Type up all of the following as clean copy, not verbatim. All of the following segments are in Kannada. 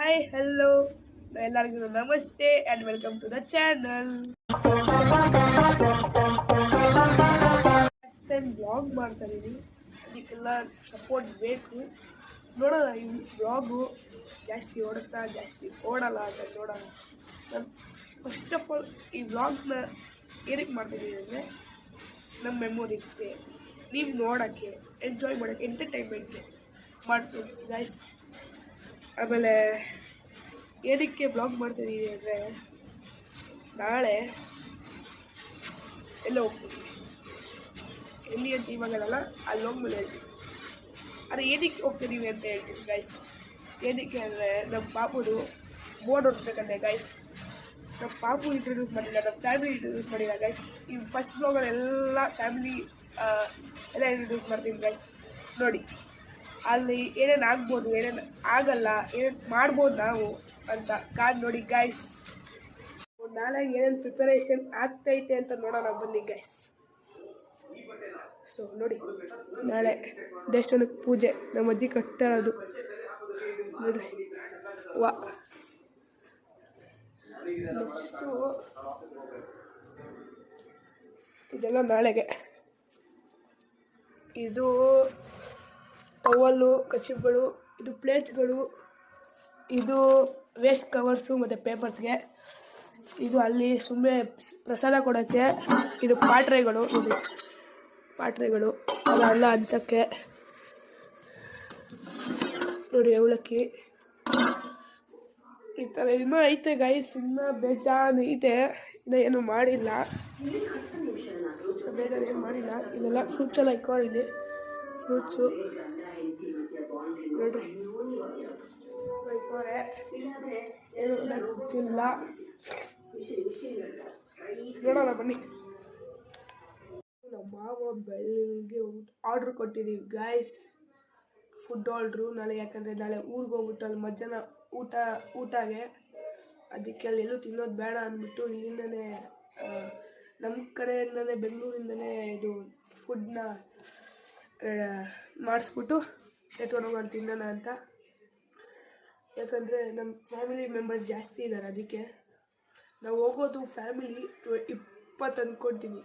ಹಾಯ್ ಹಲೋ ಎಲ್ಲರಿಗೂ ನಮಸ್ತೆ and welcome to the channel. First time blog ಮಾಡ್ತಾ ಇದ್ದೀನಿ, ಅದಕ್ಕೆಲ್ಲ ಸಪೋರ್ಟ್ ಬೇಕು. ನೋಡೋಣ ಈ ಬ್ಲಾಗು ಜಾಸ್ತಿ ಓಡುತ್ತಾ ಜಾಸ್ತಿ ಓಡಲ್ಲ ಅಂತ ನೋಡೋಣ. ನಾನು ಫಸ್ಟ್ ಆಫ್ ಆಲ್ ಈ ಬ್ಲಾಗ್ನ ಏನಕ್ಕೆ ಮಾಡ್ತಾಯಿದ್ದೀನಿ ಅಂದರೆ ನಮ್ಮ ಮೆಮೊರೀಸ್ಗೆ, ನೀವು ನೋಡೋಕ್ಕೆ, ಎಂಜಾಯ್ ಮಾಡೋಕ್ಕೆ, ಎಂಟರ್ಟೈನ್ಮೆಂಟ್ಗೆ ಮಾಡ್ತೀನಿ ಗೈಸ್. ಆಮೇಲೆ ಏನಕ್ಕೆ ಬ್ಲಾಗ್ ಮಾಡ್ತಾಯಿದ್ದೀನಿ ಅಂದರೆ ನಾಳೆ ಎಲ್ಲ ಹೋಗ್ತೀನಿ, ಎಲ್ಲಿ ಅಂತ ಇವಾಗಲ್ಲ ಅಲ್ಲಿ ಹೋಗ್ಮೇಲೆ ಹೇಳ್ತೀನಿ. ಆದರೆ ಏನಕ್ಕೆ ಹೋಗ್ತಿದ್ದೀವಿ ಅಂತ ಹೇಳ್ತೀನಿ ಗೈಸ್. ಏನಕ್ಕೆ ಅಂದರೆ ನಮ್ಮ ಪಾಪುದು ಬೋರ್ಡ್ ಹೊಡ್ಸ್ಬೇಕಂತೆ ಗೈಸ್. ನಮ್ಮ ಪಾಪು ಇಂಟ್ರೊಡ್ಯೂಸ್ ಮಾಡಿಲ್ಲ, ನಮ್ಮ ಫ್ಯಾಮಿಲಿ ಇಂಟ್ರೊಡ್ಯೂಸ್ ಮಾಡಿಲ್ಲ ಗೈಸ್. ಈ ಫಸ್ಟ್ ಬ್ಲಾಗಲ್ಲಿ ಎಲ್ಲ ಫ್ಯಾಮಿಲಿ ಎಲ್ಲ ಇಂಟ್ರೊಡ್ಯೂಸ್ ಮಾಡ್ತೀನಿ ಗೈಸ್. ನೋಡಿ ಅಲ್ಲಿ ಏನೇನು ಆಗ್ಬೋದು, ಏನೇನು ಆಗಲ್ಲ, ಏನೇನು ಮಾಡ್ಬೋದು ನಾವು ಅಂತ ಕಾದು ನೋಡಿ ಗೈಸ್. ನಾಳೆ ಏನೇನು ಪ್ರಿಪರೇಷನ್ ಆಗ್ತೈತೆ ಅಂತ ನೋಡೋಣ ಬನ್ನಿ ಗೈಸ್. ಸೊ ನೋಡಿ, ನಾಳೆ ದೇವಸ್ಥಾನಕ್ಕೆ ಪೂಜೆ, ನಮ್ಮ ಅಜ್ಜಿ ಕಟ್ಟಾಳದು ನೋಡ್ರಿ. ವಾ, ನೆಕ್ಸ್ಟು ಇದೆಲ್ಲ ನಾಳೆಗೆ. ಇದು ಟವಲ್ಲು, ಕಚಿಪ್ಗಳು, ಇದು ಪ್ಲೇಟ್ಸ್ಗಳು, ಇದು ವೇಸ್ಟ್ ಕವರ್ಸು ಮತ್ತು ಪೇಪರ್ಸ್ಗೆ. ಇದು ಅಲ್ಲಿ ಸುಮ್ಮನೆ ಪ್ರಸಾದ ಕೊಡೋಕ್ಕೆ. ಇದು ಪಾತ್ರೆಗಳು ನೋಡಿ, ಪಾತ್ರೆಗಳು ಅದೆಲ್ಲ ಹಂಚೋಕ್ಕೆ ನೋಡಿ. ಅವಲಕ್ಕಿ ಈ ಥರ ಇನ್ನೂ ಐತೆ ಗೈಸ್, ಇನ್ನೂ ಬೇಜಾನು ಐತೆ. ಇನ್ನೂ ಏನು ಮಾಡಿಲ್ಲ, ಬೇಜಾರು ಏನು ಮಾಡಿಲ್ಲ. ಇದೆಲ್ಲ ಫ್ರೂಟ್ಸ್ ಎಲ್ಲ ಇಕ್ಕೋರಿದೆ, ಫ್ರೂಟ್ಸು ನೋಡ್ರಿ ಇಕ್ಕೋರೆ. ಏನು ಗೊತ್ತಿಲ್ಲ, ನೋಡೋಣ ಬನ್ನಿ. ನಮ್ಮ ಮಾವ ಬೆಳಗ್ಗೆ ಆರ್ಡ್ರ್ ಕೊಟ್ಟಿದ್ದೀವಿ ಗೈಸ್, ಫುಡ್ ಆರ್ಡ್ರು ನಾಳೆ. ಯಾಕಂದರೆ ನಾಳೆ ಊರಿಗೆ ಹೋಗ್ಬಿಟ್ಟು ಅಲ್ಲಿ ಮಧ್ಯಾಹ್ನ ಊಟಗೆ, ಅದಕ್ಕೆ ಅಲ್ಲಿ ಎಲ್ಲೂ ತಿನ್ನೋದು ಬೇಡ ಅಂದ್ಬಿಟ್ಟು ಇಲ್ಲಿಂದನೇ ನಮ್ಮ ಕಡೆಯಿಂದನೇ ಬೆಂಗಳೂರಿಂದನೇ ಇದು ಫುಡ್ನ ಮಾಡಿಸ್ಬಿಟ್ಟು ಎತ್ಕೊಂಡು ಹೋಗೋಣ ತಿನ್ನೋಣ ಅಂತ. ಯಾಕಂದರೆ ನಮ್ಮ ಫ್ಯಾಮಿಲಿ ಮೆಂಬರ್ಸ್ ಜಾಸ್ತಿ ಇದ್ದಾರೆ, ಅದಕ್ಕೆ ನಾವು ಹೋಗೋದು ಫ್ಯಾಮಿಲಿ 20 ಅಂದ್ಕೊಳ್ತೀನಿ.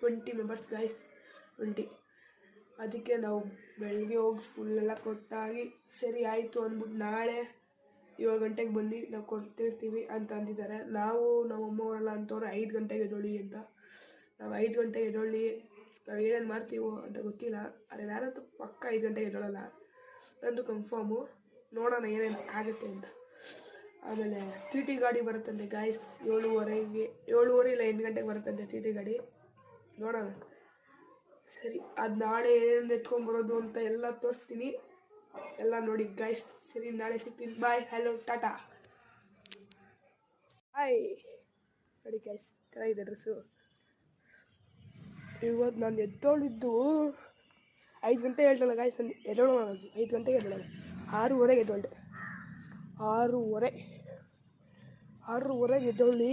20 ಮೆಂಬರ್ಸ್ ಗೈಸ್, 20. ಅದಕ್ಕೆ ನಾವು ಬೆಳಗ್ಗೆ ಹೋಗಿ ಫುಲ್ಲೆಲ್ಲ ಕೊಟ್ಟಾಗಿ ಸರಿ ಆಯಿತು ಅಂದ್ಬಿಟ್ಟು ನಾಳೆ 7 ಗಂಟೆಗೆ ಬಂದು ನಾವು ಕೊಡ್ತಿರ್ತೀವಿ ಅಂತ ಅಂದಿದ್ದಾರೆ. ನಾವು ನಮ್ಮ ಅಮ್ಮವರೆಲ್ಲ ಅಂತವ್ರು 5 ಗಂಟೆಗೆ ಎದ್ದೊಳ್ಳಿ ಅಂತ. ನಾವು 5 ಗಂಟೆಗೆ ಎದ್ದೊಳ್ಳಿ ನಾವು ಏನೇನು ಮಾಡ್ತೀವೋ ಅಂತ ಗೊತ್ತಿಲ್ಲ. ಆದರೆ ನಾನಂತೂ ಪಕ್ಕ 5 ಗಂಟೆಗೆ ಎದ್ದೊಳಲ್ಲ, ನಂದು ಕನ್ಫರ್ಮು. ನೋಡೋಣ ಏನೇನು ಆಗುತ್ತೆ ಅಂತ. ಆಮೇಲೆ ಟಿ ಟಿ ಗಾಡಿ ಬರುತ್ತಂತೆ ಗಾಯ್ಸ್ 7:30 ಇಲ್ಲ 8 ಗಂಟೆಗೆ ಬರುತ್ತಂತೆ ಟಿ ಟಿ ಗಾಡಿ. ನೋಡೋಣ ಸರಿ, ಅದು ನಾಳೆ ಏನೇನು ಎತ್ಕೊಂಡ್ಬರೋದು ಅಂತ ಎಲ್ಲ ತೋರಿಸ್ತೀನಿ, ಎಲ್ಲ ನೋಡಿ ಗಾಯ್ಸ್. ಸರಿ, ನಾಳೆ ಸಿಗ್ತೀನಿ. ಬಾಯ್, ಹಲೋ, ಟಾಟಾ. ಹಾಯ್ ನೋಡಿ ಗಾಯ್ಸ್, ಚೆನ್ನಾಗಿದೆ ಡ್ರೆಸ್ಸು. ಇವತ್ತು ನಾನು ಎದ್ದೋಳಿದ್ದು 5 ಗಂಟೆ ಹೇಳ್ತಲ್ಲ ಗಾಯ್ಸ್. ನಾನು ಎದ್ದೋಳೋಣ, 5 ಗಂಟೆಗೆ ಎದ್ದೋಳಲ್ಲ, 6:30ಗೆ ಎದ್ದೊಳ್ಳೆ. 6:30ಗೆ ಎದ್ದೊಳ್ಳಿ.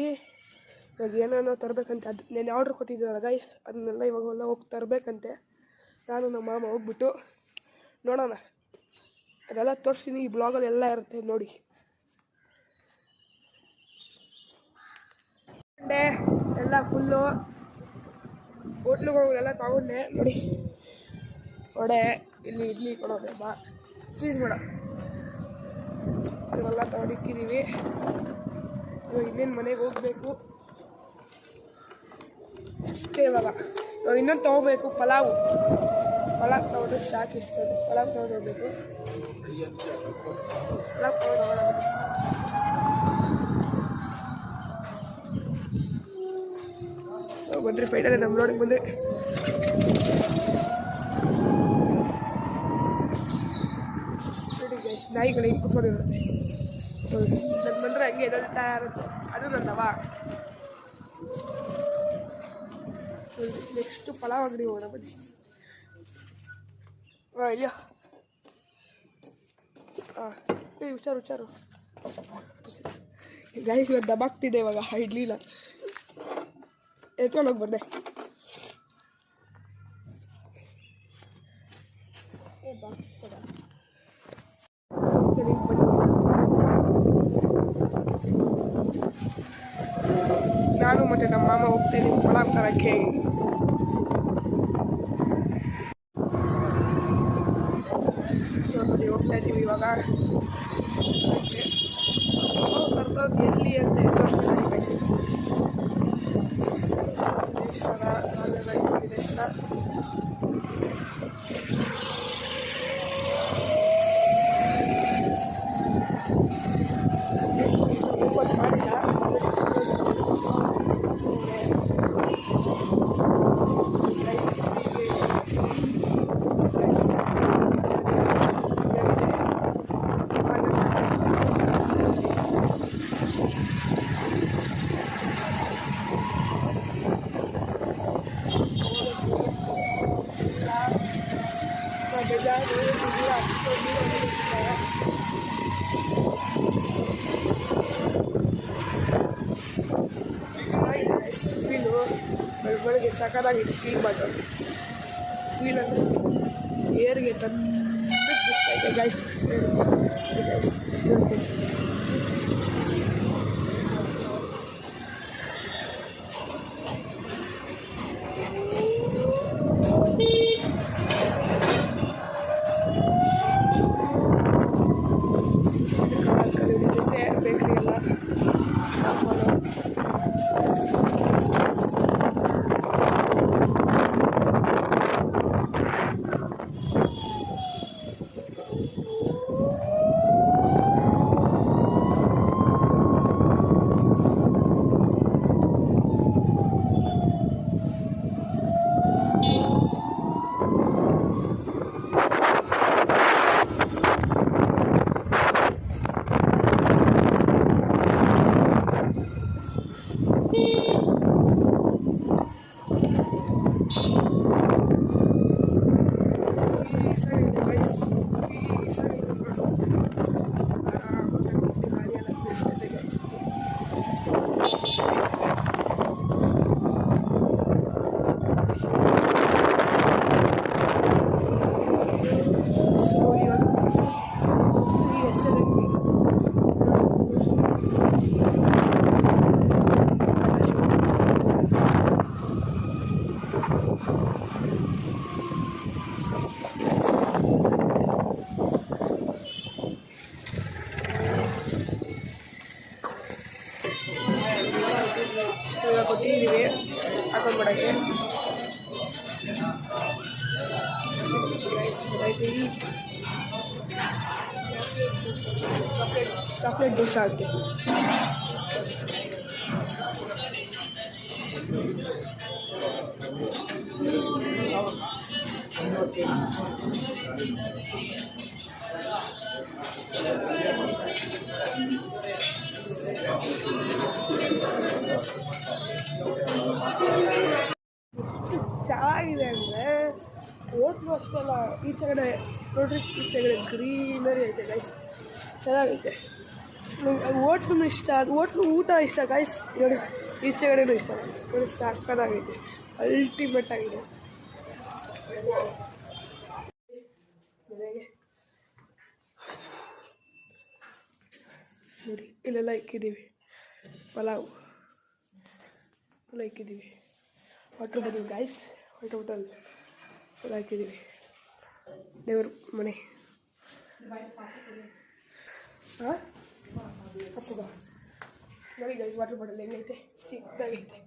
ಇವಾಗ ಏನೇನೋ ತರಬೇಕಂತೆ, ಅದು ನಾನು ಆರ್ಡ್ರ್ ಕೊಟ್ಟಿದ್ದೀನಲ್ಲ ಗೈಸ್, ಅದನ್ನೆಲ್ಲ ಇವಾಗೆಲ್ಲ ಹೋಗಿ ತರಬೇಕಂತೆ. ನಾನು ನಮ್ಮ ಮಾಮ ಹೋಗ್ಬಿಟ್ಟು ನೋಡೋಣ, ಅದೆಲ್ಲ ತೋರಿಸ್ತೀನಿ. ಈ ಬ್ಲಾಗಲ್ಲಿ ಎಲ್ಲ ಇರುತ್ತೆ ನೋಡಿ. ಎಲ್ಲ ಫುಲ್ಲು ಹೋಟ್ಲಿಗೆ ಹೋಗೋದೆಲ್ಲ ತಗೊಂಡೆ ನೋಡಿ. ವಡೆ, ಇಲ್ಲಿ ಇಡ್ಲಿ ಕೊಡೋದೆ, ಚೀಸ್ ಬೇಡ, ಇವೆಲ್ಲ ತಗೊಂಡಿಕ್ಕಿದ್ದೀವಿ. ಇನ್ನೇನು ಮನೆಗೆ ಹೋಗಬೇಕು ಅಷ್ಟೇ. ಇವಾಗ ನಾವು ಇನ್ನೊಂದು ತೊಗೋಬೇಕು, ಪಲಾವ್ ತೊಗೊಂಡ್ರೆ ಸಾಕು. ಇಷ್ಟ ಪಲಾವ್ ತೊಗೊಂಡು ಹೋಗ್ಬೇಕು. ಪಲಾವ್ ತೊಗೊಂಡು ಹೋಗೋಣ. ಸೊ ಬಂದ್ರಿ, ಫೈನಲಿ ನಮ್ಮ ರೋಡಿಗೆ ಬಂದರೆ ನಾಯಿಗಳು ಹಿಂಗೆ ಕುತ್ಕೊಂಡಿರುತ್ತೆ. ನನ್ನ ಬಂದರೆ ಹಂಗೆ ಎದಳ್ತಾ ಇರುತ್ತೆ, ಅದು ನನ್ನವ. ನೆಕ್ಸ್ಟು ಪಲಾವ್ ಅಂಗಡಿ ಹೋಗೋಣ ಬನ್ನಿ. ಇಲ್ಲ ಹುಷಾರು ಗೈಸ್. ಇವತ್ತು ದಬಾಗ್ತಿದೆ ಇವಾಗ, ಇಡ್ಲಿಲ್ಲ ಎತ್ಕೊಂಡೋಗಿ ಬಂದೆ. ಬಾಕ್ಸ್ ಮತ್ತು ನಮ್ಮ ಮಾಮ ಹೋಗ್ತೇನೆ ಪಲಾವ್ ತರಕ್ಕೆ. ಸೊ ನೋಡಿ ಹೋಗ್ತಾ ಇದ್ದೀವಿ ಇವಾಗ. ಬರ್ತೋದು ಎಲ್ಲಿ ಅಂತ ತೋರಿಸ್ತಾರೆ ವಿದೇಶ್ವರ. ಫೀಲು ಬೆಳಗ್ಗೆ ಸಖತ್ತಾಗಿದೆ. ಫೀಲ್ ಮಾಡೋದು ಫೀಲ್ ಅಂದರೆ ಏರ್ಗೆ ತಂದು ಗೈಸ್. ಜೊತೆ ಬೇಕ್ರಿ ಎಲ್ಲ ಕೊಟ್ಟಿದ್ದೀವಿ ಹಾಕೊಂಡ್ಬಿಡೋಕ್ಕೆ. ಚಾಕ್ಲೇಟ್ ದೋಸೆ ಹಾಕ್ತೀವಿ. ಚೆನ್ನಾಗಿದೆ ಅಂದರೆ ಹೋಟ್ಲು ಅಷ್ಟಲ್ಲ, ಈಚೆಗಡೆ ನೋಡ್ರಿ, ಈಚೆಗಡೆ ಗ್ರೀನರಿ ಐತೆ ಗೈಸ್, ಚೆನ್ನಾಗೈತೆ. ಹೋಟ್ಲು ಇಷ್ಟ, ಹೋಟ್ಲು ಊಟ ಇಷ್ಟ ಗೈಸ್. ನೋಡಿ ಈಚೆಗಡೆನೂ ಇಷ್ಟ ನೋಡಿ, ಸಾಕಾಗೈತೆ, ಅಲ್ಟಿಮೇಟ್ ಆಗಿದೆ. ನೋಡಿ ಇಲ್ಲೆಲ್ಲ ಇಕ್ಕಿದ್ದೀವಿ, ಪಲಾವ್ ಎಲ್ಲ ಇಕ್ಕಿದ್ದೀವಿ. Water bottle guys, water bottle ಎಲ್ಲ ಹಾಕಿದ್ದೀವಿ. ದೇವ್ರ ಮನೆ. ಹಾಂ ಹತ್ತದ ನೋಡಿ ಗೈಸ್, ವಾಟರ್ ಬಾಟಲ್ ಹೆಂಗೈತೆ, ಚಿಕ್ಕದಾಗೈತೆ.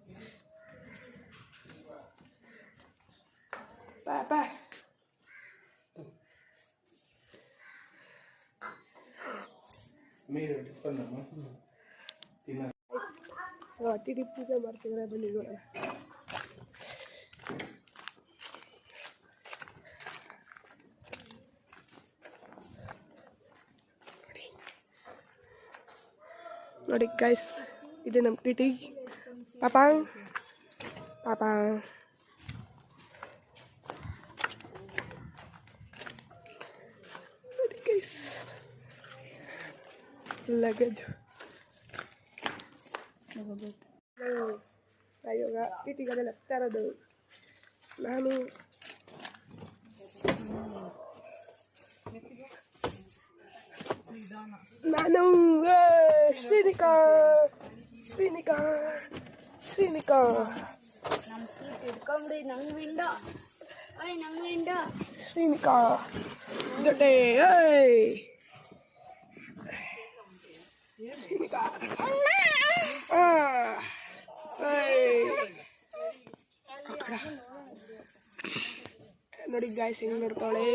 ಪಾ ಹೊಟ್ಟಿ ಪೂಜೆ ಮಾಡ್ತಿದ್ರೆ ಬನ್ನಿ ನೋಡೋಣ. ನೋಡಿ ಗೈಸ್, ಇದೆ ನಮ್ಮ ಟಿಟಿ. ಪಾಪಾ ಪಾಪಾ ನೋಡಿ ಗೈಸ್, ಲಗೇಜ್ ಇವಾಗ ಟಿಟಿಗದೆಲ್ಲ ತರೋದು. ನಾನು ಶ್ರೀನಿಕಾ ಶ್ರೀನಿಕಾ ನಮ್ಮ ಸೀಟ್ ಹಿಡ್ಕೊಂಬಿಡಿ, ನಂಗೆ ವಿಂಡೋ. ಓಯ್ ನಂಗೆ ವಿಂಡೋ. ಶ್ರೀನಿಕಾ ಜೊತೆ ಏಯ್ ಶ್ರೀನಿಕಾ ನೋಡಿ ಗಾಯ್ಸ್ ಹೆಂಗ್ ನೋಡ್ತಾಳೆ.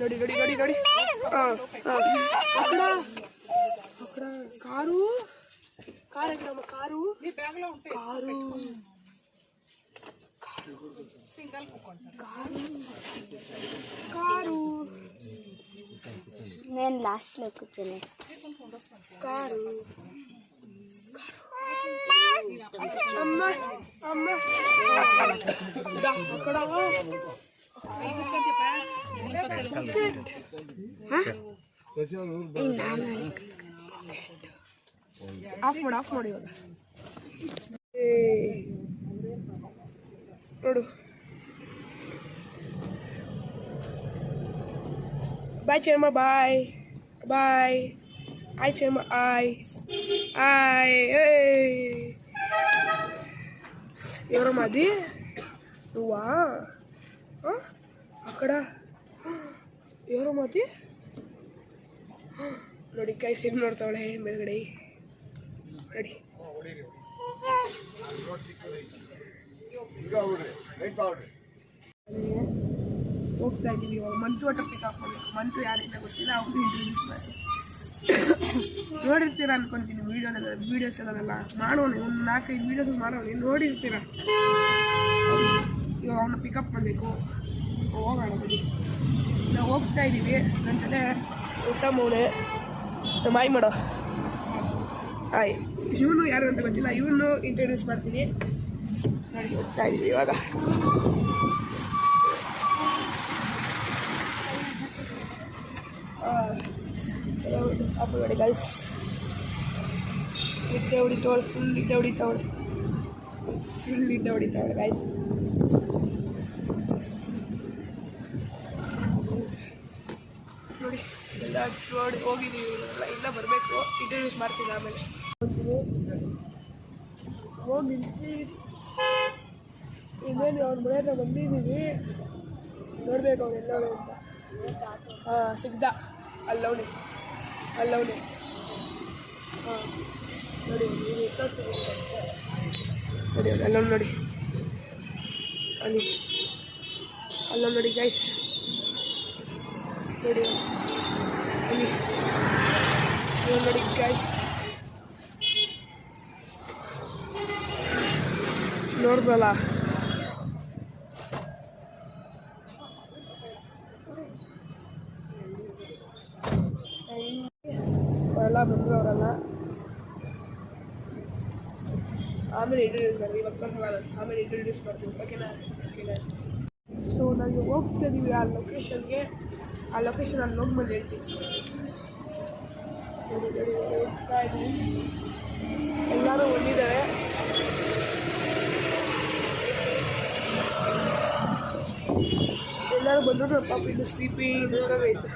ನೋಡಿ ನೋಡಿ ನೋಡಿ ನೋಡಿ car car car car car నేను లాస్ట్లో కూర్చొని కారు అమ్మ అమ్మ అక్కడ ಆಫ್ ಮಾಡಿ ಇವಾಗ ನೋಡು. ಬಾಯ್ ಚೇಮ ಬಾಯ್ ಬಾಯ್. ಆಯ್ ಚೇಮ ಆಯ್ ಆಯ್. ఎవరో మాది నువ్వా? అక్కడ ఎవరో మాది ನೋಡಿ ಕೈಸ್ ಹೆಂಗ್ ನೋಡ್ತಾವಳೆ ಮೇಲ್ಗಡೆ. ನೋಡಿ ಹೋಗ್ತಾ ಇದ್ದೀವಿ ಇವಾಗ. ಮಂತು ಒಟ್ಟ ಪಿಕ್ ಹಾಕ್ಬೇಕು. ಮಂತು ಯಾರಿಂದ ಗೊತ್ತಿಲ್ಲ, ಅವ್ರು ಇಂಟ್ರೊಡ್ಯೂಸ್ ಮಾಡಿ ನೋಡಿರ್ತೀರ ಅನ್ಕೊಂತೀನಿ ವೀಡಿಯೋಸ್ ಎಲ್ಲದೆಲ್ಲ ಮಾಡೋಣ. ಒಂದು 4-5 ವೀಡಿಯೋಸ್ ಮಾಡೋಣ, ನೋಡಿರ್ತೀರ. ಇವಾಗ ಅವನ್ನ ಪಿಕಪ್ ಮಾಡಬೇಕು, ಹೋಗೋಣ ಬನ್ನಿ. ನಾವು ಹೋಗ್ತಾ ಇದ್ದೀವಿ. ನನ್ನ ಜೊತೆ ಉತ್ತಮವನೇ ಮಾಯ್ ಮಾಡೋ. ಹಾಯ್. ಇವನು ಯಾರು ಅಂತ ಗೊತ್ತಿಲ್ಲ, ಇವನು ಇಂಟ್ರೊಡ್ಯೂಸ್ ಮಾಡ್ತೀನಿ. ನೋಡಿ ಹೋಗ್ತಾ ಇದ್ದೀವಿ ಇವಾಗ. ಅಪ್ಪ ನೋಡಿ ಗೈಸ್, ನಿದ್ದೆ ಹೊಡಿತಾವಳೆ, ಫುಲ್ ನಿದ್ದೆ ಹೊಡಿತಾವಳೆ ಗೈಸ್. ನೋಡಿ ಎಲ್ಲ ನೋಡಿ ಹೋಗಿದ್ದೀವಿ, ಇಲ್ಲ ಬರಬೇಕು. ಇಂಟ್ರೊಡ್ಯೂಸ್ ಮಾಡ್ತೀನಿ ಆಮೇಲೆ. ಹೋಗಿ ಇನ್ನೇನು ಅವ್ರ ಮನೆ ಹತ್ರ ಬಂದಿದ್ದೀವಿ. ನೋಡ್ಬೇಕು ಅವನೆಲ್ಲ ಅಂತ. ಸಿಗ್ದ ಅಲ್ಲವನೇ ಹಾಂ ನೋಡಿ ನೋಡಿ ಅಲ್ಲವ್ ನೋಡಿ ಅಲ್ಲವ್ ನೋಡಿ ಗೈಸ್. ನೋಡಿ ನೋಡಿ ಗೈಸ್, ನೋಡ್ದಲ್ಲ ಅವರೆಲ್ಲ ಬಂದರು. ಅವರೆಲ್ಲ ಆಮೇಲೆ ಇಂಟ್ರೊಡ್ಯೂಸ್ ಮಾಡ್ತೀವಿ. ಇವಾಗ ಆಮೇಲೆ ಇಂಟ್ರೊಡ್ಯೂಸ್ ಮಾಡ್ತೀವಿ. ಓಕೆನಾ? ಸೊ ನಾವು ಹೋಗ್ತಾ ಇದ್ದೀವಿ ಆ ಲೊಕೇಶನ್ಗೆ. ಆ ಲೊಕೇಶನ್ ಅಲ್ಲಿ ಹೋಗ್ಬಂದು ಹೇಳ್ತೀವಿ. ಹೋಗ್ತಾ ಇದ್ದೀವಿ, ಎಲ್ಲರೂ ಬಂದಿದ್ದಾರೆ. ಎಲ್ಲರೂ ಬಂದರು. ಪಾಪ ಇದು ಸ್ಲೀಪಿ ಐತೆ.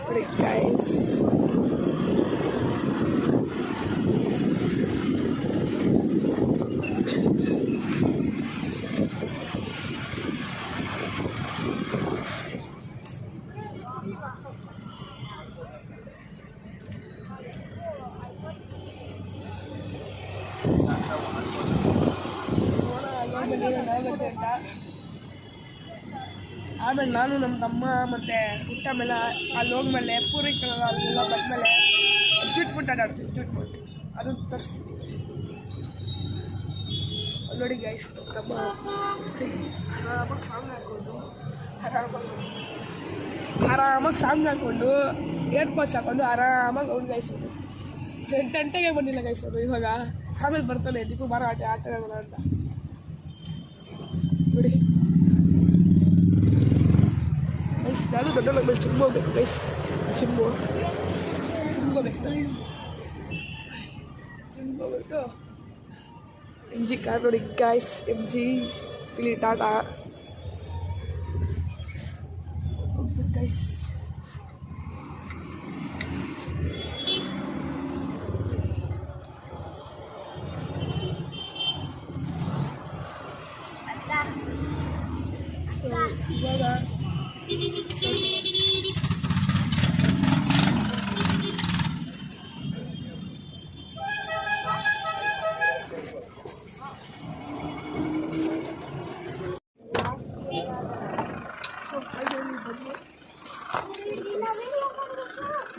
ನೋಡಿ ಗೈಸ್, ಆಮೇಲೆ ನಾನು ನಮ್ಮ ತಮ್ಮ ಮತ್ತು ಪುಟ್ಟ ಮೇಲೆ ಅಲ್ಲಿ ಹೋಗ್ಮೇಲೆ ಪೂರೈಕಲ್ಲ ಅಲ್ಲೆಲ್ಲ ಬಂದಮೇಲೆ ಜೂಟ್ಮುಟ್ ಆಟಾಡ್ತೀವಿ. ಜೂಟ್ಮುಟ್ ಅದು ತರಿಸ್ತೀವಿ. ನೋಡಿ ಗೈಸ್, ತಮ್ಮ ಆರಾಮಾಗಿ ಸಾಂಗ್ ಹಾಕ್ಕೊಂಡು ಏರ್ಪಾಡ್ಸ್ ಹಾಕೊಂಡು ಆರಾಮಾಗಿ ಅವ್ನು ಗೈಸ್ 8 ಗಂಟೆಗೆ ಬಂದಿಲ್ಲ ಗೈಸ್ ಅವರು. ಇವಾಗ ಆಮೇಲೆ ಬರ್ತಾನೆ ದೀಪು ಬಾರ ಆಟ ಆಡೋಣ ಅಂತ. ನೋಡಿ ಗೈಸ್, ನಾನು ದೊಡ್ಡ ಮೇಲೆ ಜಿಮ್ ಹೋಗ್ಬೇಕು ಗೈಸ್. ಜಿಮ್ ಹೋಗ್ಬೇಕು. MG ಕಾರ್ ನೋಡಿ ಗೈಸ್, MG ಇಲ್ಲಿ ಟಾಟಾ ಹೋಗ್ಬೇಕು ಗೈಸ್. ಇವಾಗ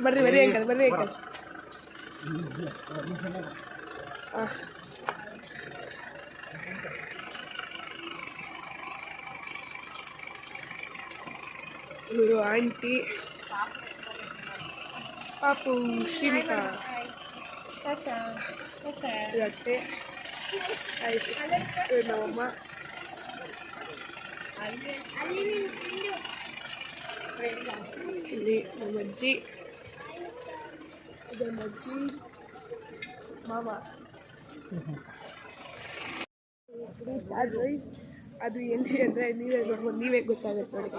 ಬರ್ರಿ ಬರ್ರಿ ಅಂಕಲ್ ಬರ್ರಿ ಅಂಕಲ್. ಇವರು ಆಂಟಿ ಪಾಪು ಶ್ರೀನಿಕಾ ಅಟ್ಟೆ ಆಯ್ತು. ಇವ್ರು ನಮ್ಮಮ್ಮ, ಇಲ್ಲಿ ನಮ್ಮ ಅಜ್ಜಿ, ಇದು ನಮ್ಮ ಅಜ್ಜಿ ಮಾಮ. ಅದು ಎಲ್ಲಿ ಅಂದರೆ ನೀವೇ ಗೊತ್ತಾಗುತ್ತೆ ನೋಡಿ.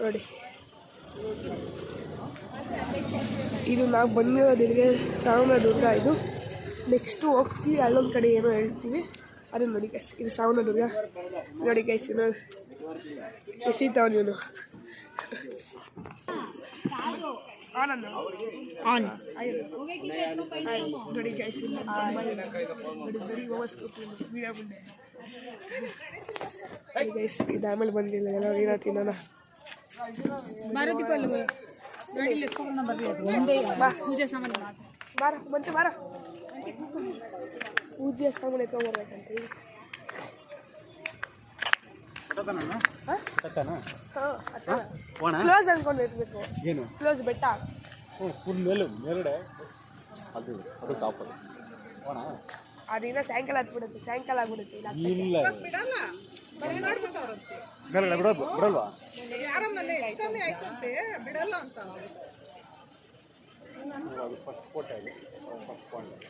ನೋಡಿ ಇದು ನಾವು ಬಂದಿರೋದಿಗೆ ಸಾವನದುರ್ಗ. ಇದು ನೆಕ್ಸ್ಟು ಹೋಗ್ತೀವಿ ಅಲ್ಲೊಂದು ಕಡೆ ಏನೋ ಹೇಳ್ತೀವಿ, ಅದನ್ನು ನೋಡಿ ಗೈಸ್. ಇದು ಸಾವನದುರ್ಗ ನೋಡಿ ಗೈಸ್. ಇವನು ಎಸಿತಾವ ನೀನು ನೋಡಿ ಗೈಸ್. ನೋಡಿ ಬರೀ ವೀಡಿಯೋ ಬಂದೆ ಗೈಸ್. ಇದು ಆಮೇಲೆ ಬಂದಿಲ್ಲ ಎಲ್ಲ ಏನೋ ತಿನ್ನೋಣ. ಪೂಜೆ ಸಾಮಾನು ಬಾರ ಬಂತು, ಬಾರ ಪೂಜೆ ಸಾಮಾನು ಎತ್ಕೊಂಡ್ಬರ್ಬೇಕಂತ. ಕ್ಲೋಸ್ ಅನ್ಕೊಂಡು ಇರ್ಬೇಕು. ಏನು ಕ್ಲೋಸ್ ಬೆಟ್ಟ ಫುಲ್ ಮೇಲ್ಗಡೆ ಅದು ಅದು ಟಾಪ್ ಅದಿನ್ನ ಸಾಯಂಕಾಲ ಹತ್ಬಿಡುತ್ತೆ, ಸಾಯಂಕಾಲ ಆಗ್ಬಿಡುತ್ತೆ. ಇಲ್ಲ ಮೇಲ್ಗಡೆ ಬಿಡೋದು ಬಿಡಲ್ವಾ? ಬಿಡಲ್ಲ ಅಂತ ಅದು ಫಸ್ಟ್ ಕೋಟೆ ಅದು ಫಸ್ಟ್ ಪಾಯಿಂಟ್.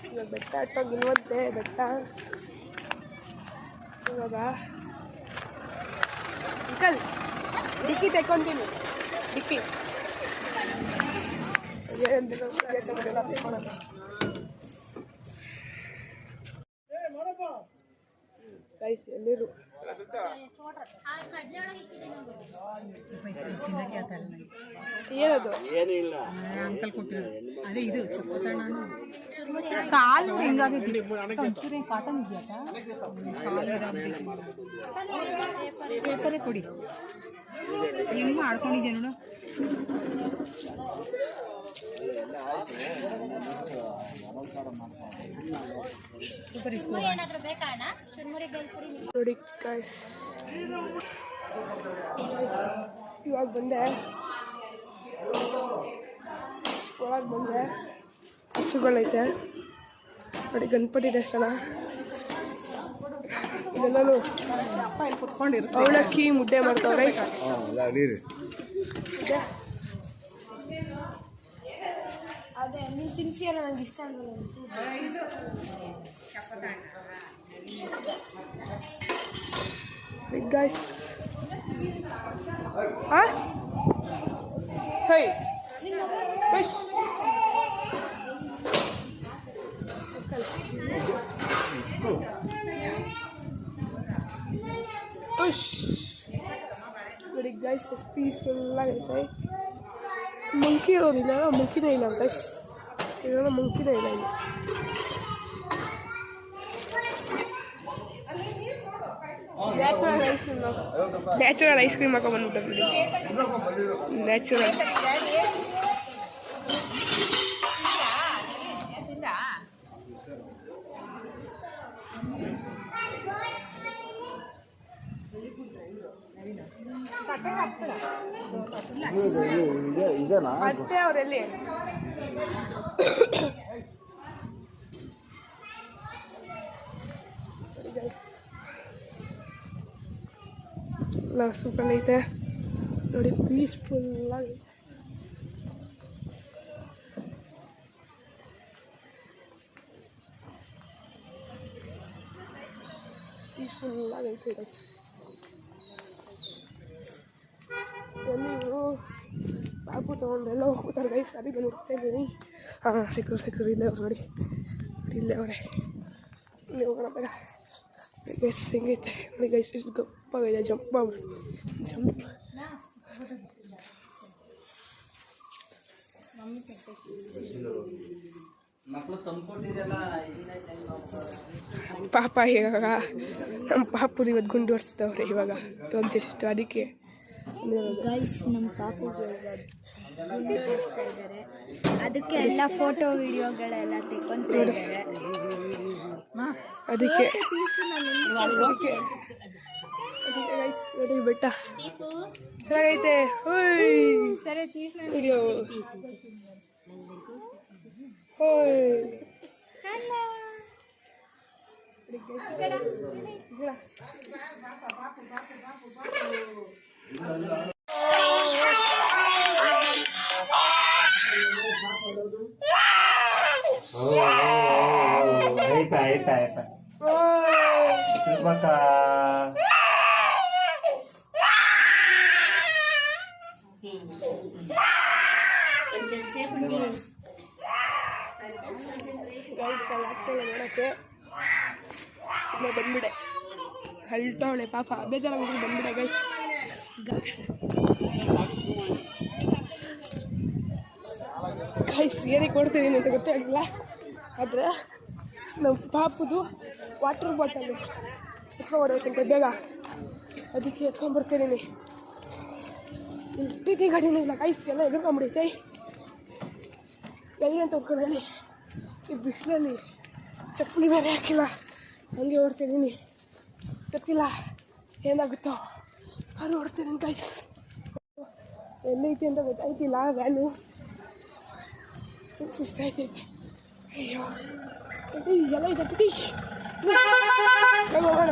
ಇವಾಗ ಬೆಟ್ಟ ಹತ್ತೋಗಿ ಇಲ್ವಂತೆ ಬೆಟ್ಟ. ಇವಾಗ ಅಂಕಲ್ ಡಿಕ್ಕಿ ತೆಕ್ಕೊಂತೀನಿ, ಡಿಕ್ಕಿ ಗೈಸ್. ಎಲ್ಲರೂ ಏನದು ಏನೂ ಇಲ್ಲ. ಅಂಕಲ್ ಕೊಟ್ಟಿಲ್ಲ. ಅದೇ ಇದು ಕಾಲು ಹೆಂಗಾಗೈತಿ ಒಂಚೂರು ಕಾಟನ್ ಇದೆಯಾ? ಪೇಪರೇ ಕೊಡಿ. ಹೆಂಗ್ ಮಾಡ್ಕೊಂಡಿದ್ಯಾ ನೋಡು. ನೋಡಿ ಗೈಸ್, ಇವಾಗ ಬಂದೆ ಒಳಗೆ ಬಂದೆ. ಹಸುಗಳೈತೆ ನೋಡಿ, ಗಣಪತಿ ದೇವಸ್ಥಾನ. ಇದೆಲ್ಲೂ ಅವಲಕ್ಕಿ ಮುದ್ದೆ ಮಾಡ್ತಾವ್ರೆ. ಅದೇ ನೀವು ತಿನ್ಸಿ ಅಲ್ಲ, ನಂಗೆ ಇಷ್ಟ ಆಗಲ್ಲ. Big guys. Hey fish fish ನೋಡಿ ಗೈಸ್. ಎಷ್ಟು ಪೀಸ್ಫುಲ್ ಆಗೈತೆ. ಮಂಕಿ ಇರೋದಿಲ್ಲ, ಮಂಕಿನೇ ಇಲ್ಲ ಗೈಸ್. ಇವಾಗ ಮಂಕಿನೇ ಇಲ್ಲ ಇಲ್ಲಿ. ನ್ಯಾಚುರಲ್ ಐಸ್ ಕ್ರೀಮ್ ಹಾಕೊಂಡ್ಬಂದ್ಬಿಟ್ಟು ನ್ಯಾಚುರಲ್. ಮತ್ತೆ ಅವರೆಲ್ಲಿ ಸೂಪರ್ ಐತೆ ನೋಡಿ, ಪೀಸ್ಫುಲ್ ಆಗಿ. ಪೀಸ್ಫುಲ್ ಆಗೈತೆ. ನೀವು ಪಾಪು ತೊಗೊಂಡೆಲ್ಲ ಹೋಗ್ಬಿಟ್ಟಾರೆ ಗೈಸ್. ಅದಕ್ಕೆ ನೋಡ್ತಾ ಇದ್ದೀನಿ. ಹಾಂ ಸಿಕ್ಕರು ಇಲ್ಲೇ ಅವ್ರು ನೋಡಿ, ಇಲ್ಲೇ ಅವರೇ. ಇಲ್ಲಿ ಹೋಗೋಣ ಬೇಗ. ಗೈಸ್ ಹೆಂಗೈತೆ ನೋಡಿ ಗೈಸ್, ಇಷ್ಟು ಗಪ್ಪಾಗಿದೆ. ಜಂಪ್ ಪಾಪ ಇವಾಗ ನಮ್ಮ ಪಾಪು ಇವತ್ತು ಗುಂಡು ಹೊಡ್ತಿದ್ದವ್ರೆ ಇವಾಗ ಜಸ್ಟ್ ಅದಕ್ಕೆ ಗೈಸ್ ನಮ್ಮ ಪಾಪುಗೆ ಗುಂಡಿ ತೋರಿಸ್ತಾ ಇದ್ದಾರೆ. ಅದಕ್ಕೆ ಎಲ್ಲ ಫೋಟೋ ವಿಡಿಯೋಗಳೆಲ್ಲ ತೆಕ್ಕೊಂತಾ ಇದ್ದಾರೆ. ಅದಕ್ಕೆ ಗೈಸ್ ನೋಡಿ ಬೆಟ್ಟ ಚೆನ್ನಾಗೈತೆ. ವಿಡಿಯೋ ಆಯ್ತಾ ಗೈಸ್ ಅಲ್ಲಿ ಆಗ್ತಾಯಿಲ್ಲ ನೋಡೋಕ್ಕೆ. ಸುಮ್ಮನೆ ಬಂದ್ಬಿಡೆ ಹಲ್ಟವಳೆ ಪಾಪ, ಬೇಜಾರಾಗಿ ಬಂದ್ಬಿಡೆ ಗೈಸ್. ಗೈಸ್ ಏನಕ್ಕೆ ಕೊಡ್ತೀನಿ ಅಂತ ಗೊತ್ತಾಗಿಲ್ಲ. ಆದರೆ ನಮ್ಮ ಪಾಪುದು ವಾಟರ್ ಬಾಟಲ್ ಎತ್ಕೊಂಡ್ಬರ್ಬೇಕಂತೆ ಬೇಗ, ಅದಕ್ಕೆ ಎತ್ಕೊಂಡ್ಬರ್ತೀನಿ. ಇಲ್ಲಿ ಟಿ ಟಿ ಗಾಡಿನೂ ಇಲ್ಲ ಗೈಸ್, ಎಲ್ಲ ಎದುರ್ಕೊಂಡ್ಬಿಡೈತೆ. ಎಲ್ಲಿ ಅಂತ ಹೊರ್ಕೊಂಡು ಈ ಬಿಸಿಲಲ್ಲಿ ಚಪ್ಪಲಿ ಬೇರೆ ಹಾಕಿಲ್ಲ, ಹಂಗೆ ಓಡ್ತಿದ್ದೀನಿ. ಗೊತ್ತಿಲ್ಲ ಏನಾಗುತ್ತೋ ಅದು ಓಡ್ತೀನಿ ಗೈಸ್. ಎಲ್ಲೈತಿ ಅಂತ ಗೊತ್ತಾಯ್ತಿಲ್ಲ. ವ್ಯಾನು ಸುಸ್ತಾಯ್ತೈತೆ. ಅಯ್ಯೋ ಎಲ್ಲ ಇದೆ ಟಿ ಹೋಗೋಣ.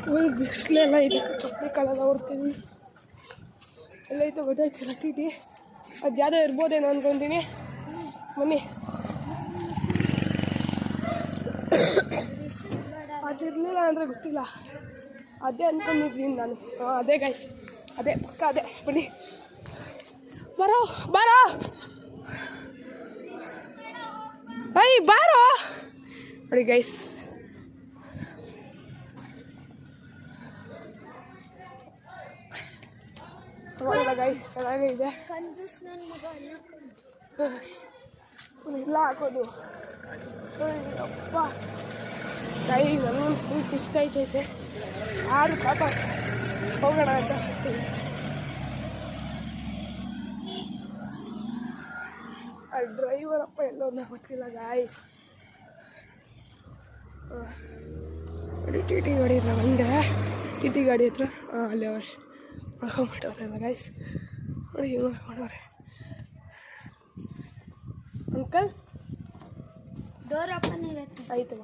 ಫುಲ್ ಬಿಸಿಲೆಲ್ಲ ಇದೆ, ಚಪ್ಪಲಿ ಕಾಲೆಲ್ಲ ಓಡ್ತೀನಿ. ಎಲ್ಲೈತೋ ಗೊತ್ತಾಯ್ತಿಲ್ಲ ಟಿ ಟಿ. ಅದು ಯಾವುದೋ ಇರ್ಬೋದೇನೋ ಅಂದ್ಕೊತೀನಿ. ಬನ್ನಿ, ಅದಿರಲಿಲ್ಲ ಅಂದರೆ ಗೊತ್ತಿಲ್ಲ, ಅದೇ ಅಂದ್ಕೊಂಡಿದ್ದೀನಿ ನಾನು. ಅದೇ ಗೈಸ್, ಅದೇ ಪಕ್ಕ ಅದೇ. ಬನ್ನಿ ಬರೋ ಬಾರೋ, ಬಾರೋ ನೋಡಿ ಗೈಸ್. ಪರವಾಗಿಲ್ಲ ಗೈಸ್, ಚೆನ್ನಾಗಿದೆ. ಇಲ್ಲ ಹಾಕೋದು ಅಪ್ಪ ಕೈ ನನಗೂ ಫುಲ್ ಸುಸ್ತಾಯ್ತೈತೆ. ಆರು ಪಾಪ ಹೋಗೋಣ ಅಂತ ಆ ಡ್ರೈವರ್ ಅಪ್ಪ ಎಲ್ಲೋದ್ನ ಗೊತ್ತಿಲ್ಲ ಗಾಯ್ಸ್. ಟಿ ಟಿ ಗಾಡಿ ಹತ್ರ ಬಂದೆ, ಟಿ ಟಿ ಗಾಡಿ ಹತ್ರ ಅಲ್ಲಿ ಅವ್ರೆ ಮಾಡ್ಕೊಂಬಿಟ್ಟವ್ರೆ ಗಾಯ್ಸ್. ನೋಡಿ ಹಿಂಗೆ ಮಾಡ್ಕೊಂಡವ್ರೆ. ಅಂಕಲ್ ಡೋರ್ ಓಪನ್ ಇರುತ್ತೆ. ಆಯ್ತವ.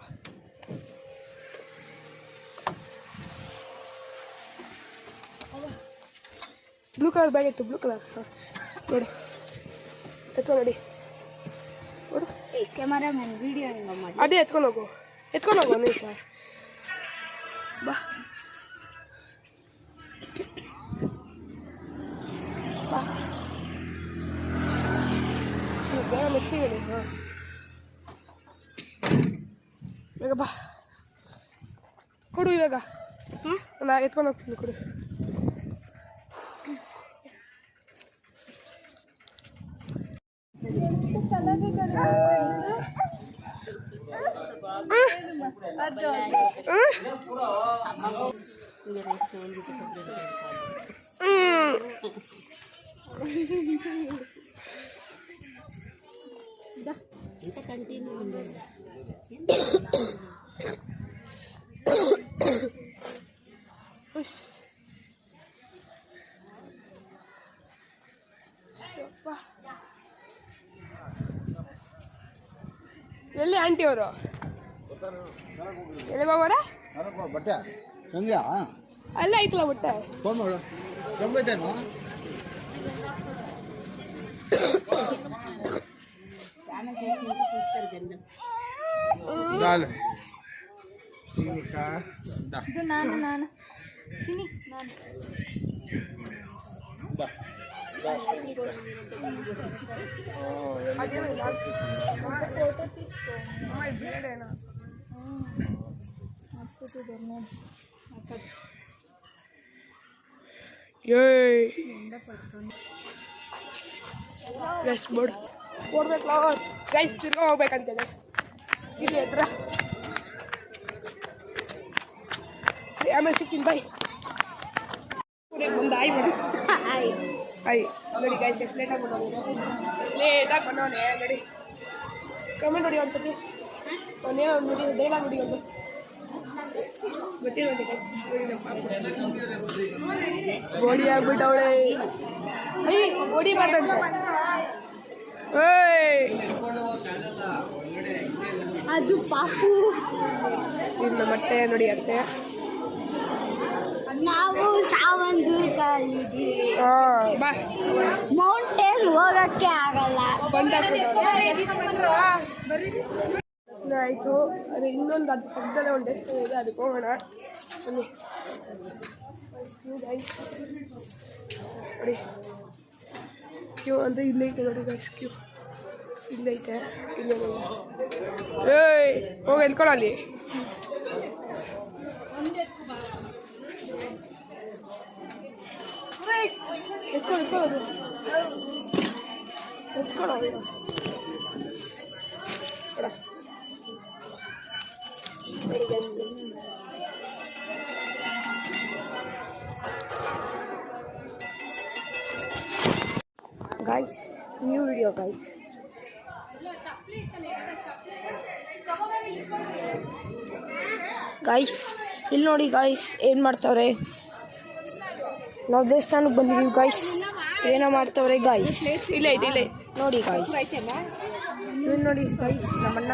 ಬ್ಲೂ ಕಲರ್ ಬ್ಯಾಗ್ ಇತ್ತು, ಬ್ಲೂ ಕಲರ್. ಹಾಂ ನೋಡು, ಎತ್ಕೊಂಡು ನೋಡಿ. ನೋಡು ಕ್ಯಾಮರಾ ಮ್ಯಾನ್ ವಿಡಿಯೋ ಹೆಂಗೆ ಮಾಡಿ. ಅದೇ ಎತ್ಕೊಂಡು ಹೋಗು ನೀವು ಸರ್. ಬಾ ಬಾ ಬೇಗ ಮೆತ್ತಿಗೆ. ಹಾಂ ಬೇಗ ಬಾ, ಕೊಡು ಇವಾಗ. ನಾ ಎತ್ಕೊಂಡು ಹೋಗ್ತೀನಿ, ಕೊಡು. ಎಲ್ಲಿ ಆಂಟಿ ಅವರು ಎಲ್ಲಿಗೆ ಹೋಗೋರ? ಬಟ್ಟೆ ಹೆಂಗ್ಯಾ ಅಲ್ಲೇ ಐತಲ್ಲ ಬಟ್ಟೆ. ಫೋನ್ ಮಾಡು, ಕೆಂಬೈತೇನು? ಇದು ನಾನು ಚಿನಿ ನಾನು ಫೋಟೋ తీసుకో ಬೇಡೇನಾ ಗೈಸ್ ಬೋರ್ಡ್ ಓಡ್ಬೇಕಲ್ಲ ಗೈಸ್ ತಿರ್ಗಾ ಹೋಗ್ಬೇಕಂತೆ ಗೈಸ್ ಇಲ್ಲಿ ಹತ್ರ ಆಮೇಲೆ ಸಿಕ್ಕಿನ ಬೈ ಮುಂದೆ ಆಯ್ ಮಾಡಿ ಆಯ್ ನೋಡಿ ಗೈಸ್ ಎಷ್ಟು ಲೇಟಾಗಿ ಬಂದವನೆ ನೋಡಿ ಕಮೆಂಟ್ ನೋಡಿ ಒಂದ್ಸತಿ ಒಂದೇನೋ ಒಂದು ನೋಡಿ ಡೈಲಾಗ್ ನೋಡಿ ಒಂದು ಗೊತ್ತಿಲ್ಲ ನೋಡಿ ಗೈಸ್ ಗೋಡಿ ಆಗ್ಬಿಟ್ಟವಳೆ ಗೋಡಿ ಮಾಡ್ದಂತೆ ಅದು ಪಾಪು ಇನ್ನು ಮತ್ತೆ ನೋಡಿ ಅತ್ತೆ ನಾವು ಸಾವಂತೂರ್ಕಲ್ಲಿದ್ದೀವಿ ಬಾ ಮೌಂಟೇನ್ ಹೋಗಕ್ಕೆ ಆಗಲ್ಲ ಆಯಿತು ಅದು ಇನ್ನೊಂದು ಅದು ಪಕ್ಕದಲ್ಲೇ ಒಂದು ಡೆಸ್ಟಿನ್ ಇದೆ ಅದಕ್ಕೆ ಹೋಗೋಣ ಬನ್ನಿ ನೋಡಿ ಕ್ಯೂ ಅಂದರೆ ಇಲ್ಲೇ ಐತೆ ನೋಡಿ ಗೈಸ್ ಕ್ಯೂ ಇಲ್ಲೈತೆ ಇಲ್ಲೇ ಏಯ್ ಹೋಗಿ ಎಲ್ಕೊಳ್ಳೋ ಅಲ್ಲಿ ಎತ್ಕೊಳ್ಳೋದು ಎತ್ಕೊಳ್ಳೋ guys new video guys guys ಇಲ್ಲಿ ನೋಡಿ ಗೈಸ್ ಏನು ಮಾಡ್ತಾವ್ರೆ ನಾವು ದೇವಸ್ಥಾನಕ್ಕೆ ಬಂದಿದ್ದೀವಿ ಗೈಸ್ ಏನೋ ಮಾಡ್ತಾವ್ರೆ ಗೈಸ್ ಇಲ್ಲೇ ಐತೆ ಇಲ್ಲೇ ನೋಡಿ ಗೈಸ್ ಇಲ್ಲಿ ನೋಡಿ ಗೈಸ್ ನಮ್ಮಣ್ಣ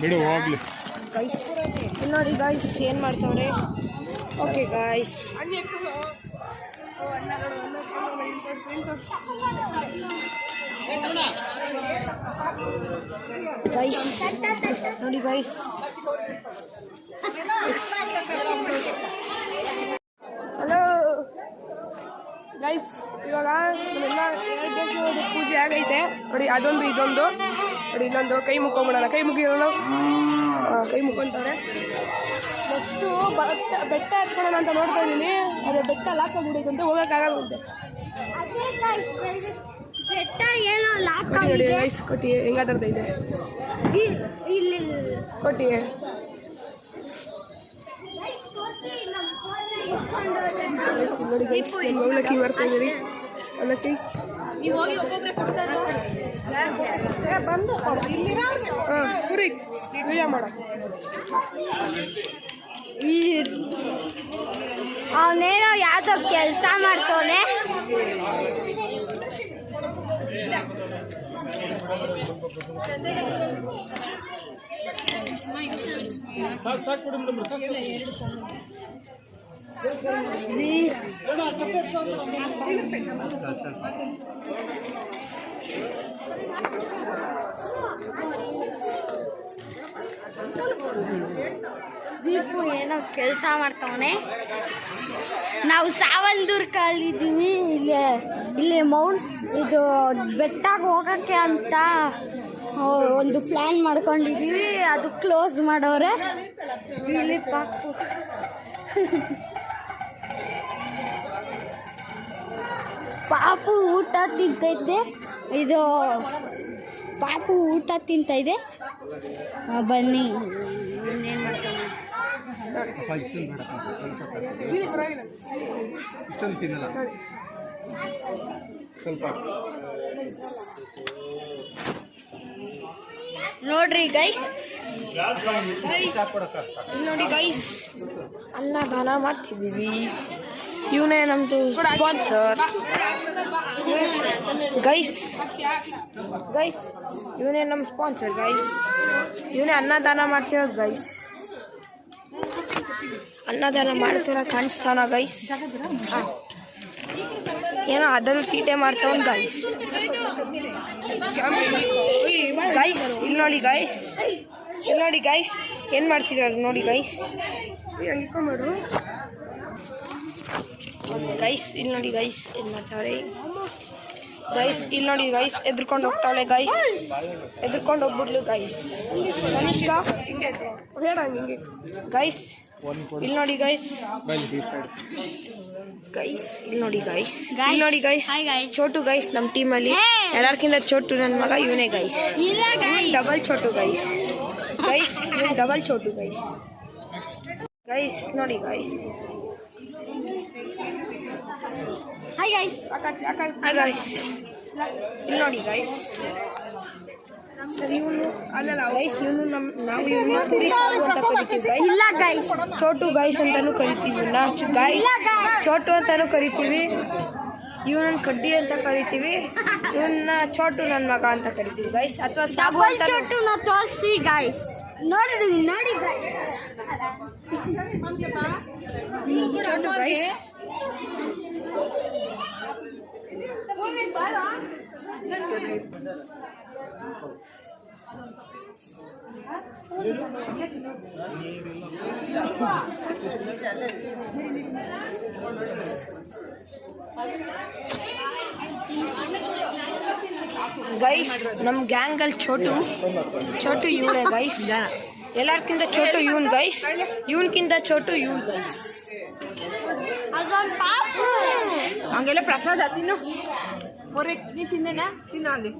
ಬಿಡು ಹೋಗ್ಲಿ ಗೈಸ್ ಇಲ್ಲಿ ನೋಡಿ ಗೈಸ್ ಏನು ಮಾಡ್ತಾವ್ರೆ ಓಕೆ ಗೈಸ್ ಗೈಸ್ ನೋಡಿ ಗೈಸ್ ಹಲೋ ಗೈಸ್ ಇವಾಗ ನಮ್ಮೆಲ್ಲ 2 ದೇಶದ ಪೂಜೆ ಆಗೈತೆ ನೋಡಿ ಅದೊಂದು ಇದೊಂದು ನೋಡಿ ಇನ್ನೊಂದು ಕೈ ಮುಕ್ಕೊಂಬಿಡೋಣ ಕೈ ಮುಗಿಯೋಣ ಕೈ ಮುಕ್ಕೊಂತವ್ರೆ ನೆಕ್ಸ್ಟು ಬೆಟ್ಟ ಹತ್ಕೊಳ್ಳೋಣ ಅಂತ ನೋಡ್ತಾ ಇದ್ದೀನಿ ಅದೇ ಬೆಟ್ಟ ಲಾಕಾಗ್ಬಿಡೈತೆ ಅಂತ ಹೋಗೋಕ್ಕಾಗಲ್ಲಂತೆ ಬೆಟ್ಟ ಏನೋ ಲಾಕ್ ನೋಡಿ ಗೈಸ್ ಕೊಟ್ಟಿ ಹೆಂಗಾದ್ರೆ ಇಲ್ಲಿ ಕೊಟ್ಟಿ ನೋಡಿ ಗೈಸ್ ಅವಲಕ್ಕಿ ಮಾಡ್ತಾ ಇದ್ದೀರಿ ಅವಲಕ್ಕಿ ಹಾಂ ಪುರಿ ವಿಡಿಯೋ ಮಾಡೋ ಈ ಅವನೇನೋ ಯಾವ್ದೋ ಕೆಲಸ ಮಾಡ್ತವನೆ ದೀಪು ಏನೋ ಕೆಲಸ ಮಾಡ್ತವನೆ ನಾವು ಸಾವಂದೂರ್ಕಲ್ಲಿದ್ದೀವಿ ಇಲ್ಲಿ ಮೌಂಟ್ ಇದು ಬೆಟ್ಟಕ್ಕೆ ಹೋಗಕ್ಕೆ ಅಂತ ಒಂದು ಪ್ಲ್ಯಾನ್ ಮಾಡ್ಕೊಂಡಿದ್ದೀವಿ ಅದು ಕ್ಲೋಸ್ ಮಾಡೋರೆ ಇಲ್ಲಿ ಪಾಪು ಊಟ ತಿಂತೈತೆ ಇದು ಪಾಪು ಊಟ ತಿಂತೈದೆ ಬನ್ನಿ ಇನ್ನೇನು ಮಾಡ್ತಾನೆ ಇಷ್ಟೊಂದು ತಿನ್ನಲ್ಲ ಸ್ವಲ್ಪ ನೋಡ್ರಿ ಗೈಸ್ ನೋಡಿ ಗೈಸ್ ಅನ್ನದಾನ ಮಾಡ್ತಿದ್ದೀವಿ ಇವನೇ ನಮ್ಮದು ಸ್ಪಾನ್ಸರ್ ಗೈಸ್ ಇವನೇ ನಮ್ಮ ಸ್ಪಾನ್ಸರ್ ಗೈಸ್ ಇವನೇ ಅನ್ನದಾನ ಮಾಡ್ತಿರೋದು ಗೈಸ್ ಅನ್ನದಾನ ಮಾಡ್ತಿರೋ ಕಾಣಿಸ್ತಾನ ಗೈಸ್ ಏನೋ ಅದನ್ನು ತೀಟೆ ಮಾಡ್ತಾವನ್ ಗೈಸ್ ಇಲ್ಲಿ ನೋಡಿ ಗೈಸ್ ಏನು ಮಾಡ್ತಿದ್ದಾರೆ ನೋಡಿ ಗೈಸ್ ಮಾಡು ಗೈಸ್ ಇಲ್ಲಿ ನೋಡಿ ಗೈಸ್ ಏನು ಮಾಡ್ತಾವ್ರೆ ಗೈಸ್ ಇಲ್ಲಿ ನೋಡಿ ಗೈಸ್ ಎದ್ರುಕೊಂಡು ಹೋಗ್ತಾವಳೆ ಗೈಸ್ ಎದ್ರುಕೊಂಡು ಹೋಗ್ಬಿಡ್ಲು ಗೈಸ್ ಕನಿಷ್ಕ ಬೇಡ ಹಿಂಗೆ ಗೈಸ್ ಇಲ್ಲಿ ನೋಡಿ ಗೈಸ್ ಗೈಸ್ ಇಲ್ಲಿ ನೋಡಿ ಗೈಸ್ ಇಲ್ಲಿ ನೋಡಿ ಗೈಸ್ ಚೋಟು ಗೈಸ್ ನಮ್ಮ ಟೀಮಲ್ಲಿ ಎಲ್ಲರ್ಕಿಂತ ಚೋಟು ನನ್ನ ಮಗ ಇವನೇ guys double Chotu guys guys ಇವನು ಡಬಲ್ ಚೋಟು ಗೈಸ್ ಗೈಸ್ ನೋಡಿ guys hi guys hi guys ಇಲ್ಲಿ ನೋಡಿ ಗೈಸ್ ಸರಿ ಇವನು ಅಲ್ಲಲ್ಲ ಗೈಸ್ ಇವನು ನಾವು ಇವನು ಕುರಿ ಸಾಲು ಅಂತ ಕರಿತೀವಿ ಗೈಸ್ ಇಲ್ಲ ಗೈಸ್ ಚೋಟು ಗೈಸ್ ಅಂತಾನು ಕರಿತೀವಿ ಗೈಸ್ ಚೋಟು ಅಂತಾನು ಕರಿತೀವಿ ಇವನನ್ನ ಕಡ್ಡಿ ಅಂತ ಕರಿತೀವಿ ಇವನ್ನ ಚೋಟು ನನ್ನ ಮಗ ಅಂತ ಕರಿತೀವಿ ಗೈಸ್ ಅಥವಾ ಸಾಬು ಅಂತ ತೋರಿಸಿ ಗೈಸ್ ನೋಡಿ ಚೋಟು ಗೈಸ್ ಗೈಸ್ ನಮ್ಮ ಗ್ಯಾಂಗಲ್ಲಿ ಚೋಟು ಇವನೇ ಗೈಸ್ ಎಲ್ಲರ್ಕಿಂತ ಚೋಟು ಇವನ್ ಗೈಸ್ ಇವನ್ಕಿಂತ ಚೋಟು ಇವನ್ ಗೈಸ್ ಹಂಗೆಲ್ಲ ಪ್ರಸಾದ ತಿನ್ನು ಹೊರೆ ನೀ ತಿಂದೇನಾ ತಿನ್ನ ಅಲ್ಲಿ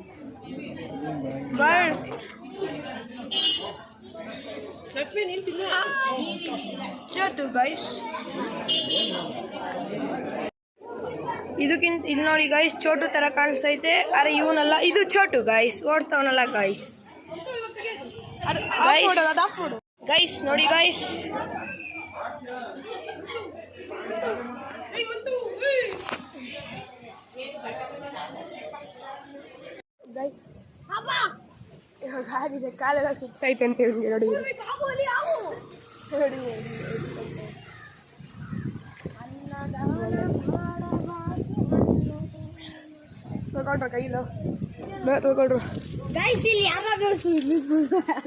ನೀನು ತಿನ್ನ ಚೋಟು ಗೈಸ್ ಇದಕ್ಕಿಂತ ಇಲ್ಲಿ ನೋಡಿ ಗೈಸ್ ಚೋಟು ತರ ಕಾಣಿಸ್ತೈತೆ ಅರೆ ಇವನಲ್ಲ ಇದು ಚೋಟು ಗೈಸ್ ಓಡ್ತಾವನಲ್ಲ ಗೈಸ್ ಗೈಸ್ ನೋಡಿ ಗೈಸ್ ಗಾಡಿಗೆ ಕಾಲೆಲ್ಲ ಸುತ್ತೈತೆ ಅಂತ ಇವ್ನಿಗೆ ನೋಡಿ ನೋಡಿ ತಗೊಂಡ್ರ ಕೈಲು ತಗೊಂಡ್ರು ಗೈಸ್ ಇಲ್ಲಿ ಯಾರಾದ್ರೂ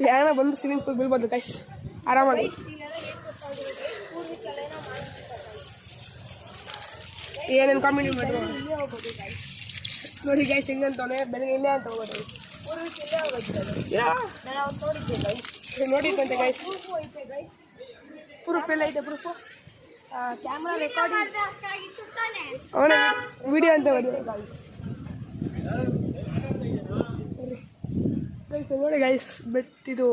ಯಾರ ಬಂದು ಸ್ವಿಮ್ಮಿಂಗ್ ಪೂಲ್ ಬೀಳ್ಬೋದು ಗೈಸ್ ಆರಾಮಾಗಿ ಏನೇನು ಕಾಮಿಡಿ ಮಾಡ್ರು ನೋಡಿ ಗೈಸ್ ಹಿಂಗಂತವನೆ ಬೆಳಗ್ಗೆ ಇಲ್ಲೇ ಅಂತ ಹೋಗೋದು ನೋಡಿದ್ದಂತೆ ಗೈಸ್ ಪ್ರೂಫ್ ಎಲ್ಲ ಐತೆ ಪ್ರೂಫು ಕ್ಯಾಮ್ರಾ ರೆಕಾರ್ಡಿಂಗ್ ಅವನ ವಿಡಿಯೋ ಅಂತ ಗೈಸ್ ನೋಡಿ ಗೈಸ್ ಇದು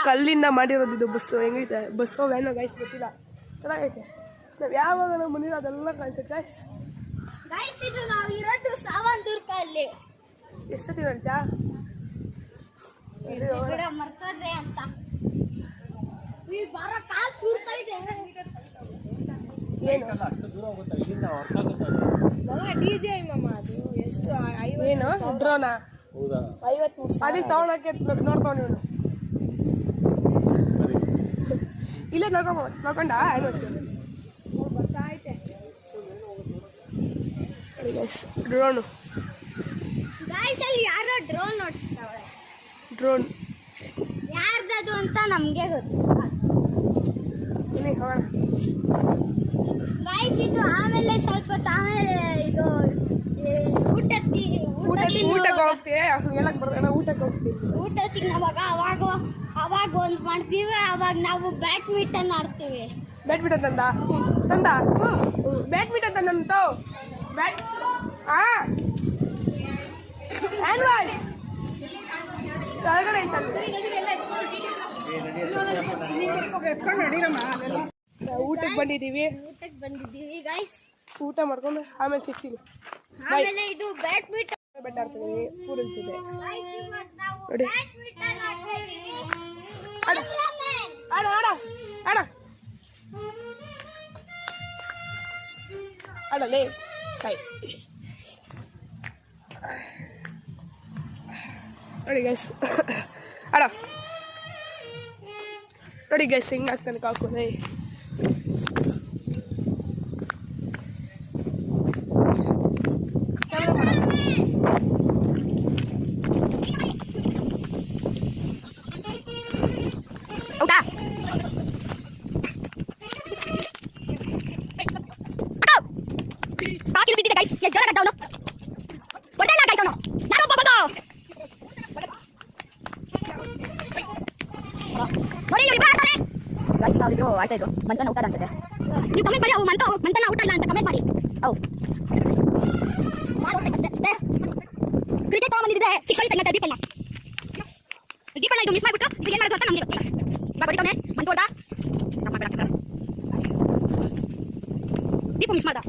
ಕಲ್ಲಿಂದ ಮಾಡಿರೋದು ಇದು ಬಸ್ಸು ಹೆಂಗೈತೆ ಬಸ್ಸು ವ್ಯಾನೋ ಗೈಸ್ ಗೊತ್ತಿಲ್ಲ ಚೆನ್ನಾಗೈತೆ ನಾವು ಯಾವಾಗ ನಾವು ಬಂದಿರೋ ಅದೆಲ್ಲ ಕಾಣಿಸುತ್ತೆ ಗೈಸ್ ಗೈಸ್ ಇದು ನಾವು ಇರೋದು ಸಾವಂತೂರ್ಕಲ್ಲಿ ಎಷ್ಟೊತ್ತಿ ಹೇಳ್ತಾ ಮರ್ತೋದ್ರೆ ಅಂತ ಈ ಬರೋ ಕಾಲ್ ಸುಡ್ತಾ ಇದೆ ಏನು ಡಿಜೆ ಮಮ್ಮ ಅದು ಎಷ್ಟು ಏನು ಡ್ರೋನಾ 53 ಅದಕ್ಕೆ ತಗೊಳಕ್ಕೆ ನೋಡ್ತಾವ ನೀನು ಇಲ್ಲೇ ನೋಡ್ಕೊಂಡ ಡ್ರೋನು ಗೈಸ್ ಅಲ್ಲಿ ಯಾರೋ ಡ್ರೋನ್ ನೋಡ್ತಾವೆ ಡ್ರೋನ್ ಯಾರ್ದದು ಅಂತ ನಮ್ಗೆ ಗೊತ್ತು ಹೋಗೋಣ ಗೈಸ್ ಇದು ಆಮೇಲೆ ಸ್ವಲ್ಪ ಆಮೇಲೆ ಇದು ಊಟಕ್ಕೆ ಹೋಗ್ತೀವಿ ಹೇಳಕ್ ಬರ್ಬೇಡ ಊಟಕ್ಕೆ ಹೋಗ್ತೀವಿ ಊಟಕ್ಕೆ ಅವಾಗ ಒಂದು ಮಾಡ್ತೀವಿ ಅವಾಗ ನಾವು ಬ್ಯಾಡ್ಮಿಂಟನ್ ಆಡ್ತೀವಿ ಬ್ಯಾಡ್ಮಿಂಟನ್ ತಂದ ಬ್ಯಾಡ್ಮಿಂಟನ್ ತಂದಂತ ಬ್ಯಾಟ್ ಕೆಳಗಡೆ ಊಟಕ್ಕೆ ಬಂದಿದ್ದೀವಿ ಗೈಸ್ ಊಟ ಮಾಡ್ಕೊಂಡು ಆಮೇಲೆ ಸಿಗ್ತೀವಿ ಆಮೇಲೆ ಇದು ಬ್ಯಾಡ್ಮಿಂಟನ್ ಬೆಟ್ಟ ಆಡ್ತೀವಿ ಪೂರನ್ ಜೊತೆ ನಾವು ನೋಡಿ. ಬ್ಯಾಡ್ಮಿಂಟನ್ ಆಡ್ತೀವಿ ಆಡ ಆಡ ಆಡ ಆಡ ಆಡಲೇ ಕೈ ನೋಡಿ ಗೈಸ್ ಆಡ ನೋಡಿ ಗೈಸ್ ಹಿಂಗೆ ಆಗ್ತಾನೆ ಕಾಕೋದೆ ಔಟ ಆಡ್ತಾ ಇದ್ರು ಮಂತನ ಔಟ್ ಅನ್ಸುತ್ತೆ ನೀವು ಕಮೆಂಟ್ ಮಾಡಿ ಅವು ಮಂತನ ಔಟ್ ಇಲ್ಲ ಅಂತ ಕಮೆಂಟ್ ಮಾಡಿ ಅವು ಕ್ರಿಕೆಟ್ ಬಂದಿದ್ರೆ 6 ಹೊಡಿತಾ ದೀಪಣ್ಣ ಇದು ಮಿಸ್ ಮಾಡ್ಬಿಟ್ಟು ಇದು ಏನು ಮಾಡೋದು ಅಂತ ನಮಗೆ ಗೊತ್ತಿಲ್ಲ ಇವಾಗ ಹೊಡಿತಾನೆ ಮಂತೋಟ ದೀಪ ಮಿಸ್ ಮಾಡ್ದ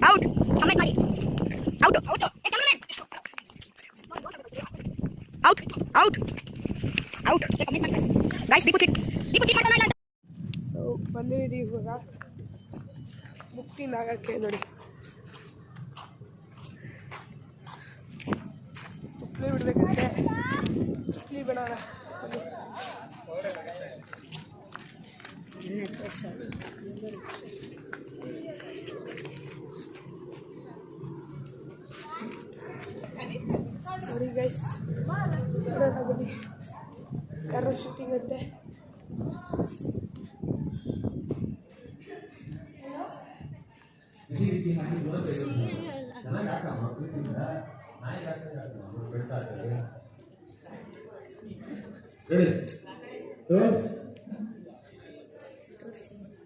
ಔಟ್ ಕಮೆಂಟ್ ಮಾಡಿ out out out out out comment ಮಾಡಿ ಗೈಸ್ ದೀಪ ಕಿಟ್ ಮಾಡ್ತಾನಲ್ಲ ಅಂತ ಸೊ ಬಂದಿದ್ದೀವಿ ಇವಾಗ ಮುಕ್ತಿನಾಗಕ್ಕೆ ನೋಡಿ ತುಪ್ಲಿ ಬಿಡ್ಬೇಕಂತೆ ತುಪ್ಲಿ ಬಿಡೋಣ ನೋಡಿ ಗೈಸ್ ನೋಡೋಣ ಬನ್ನಿ ಯಾರೋ ಶೂಟಿಂಗ್ ಅಂತೆ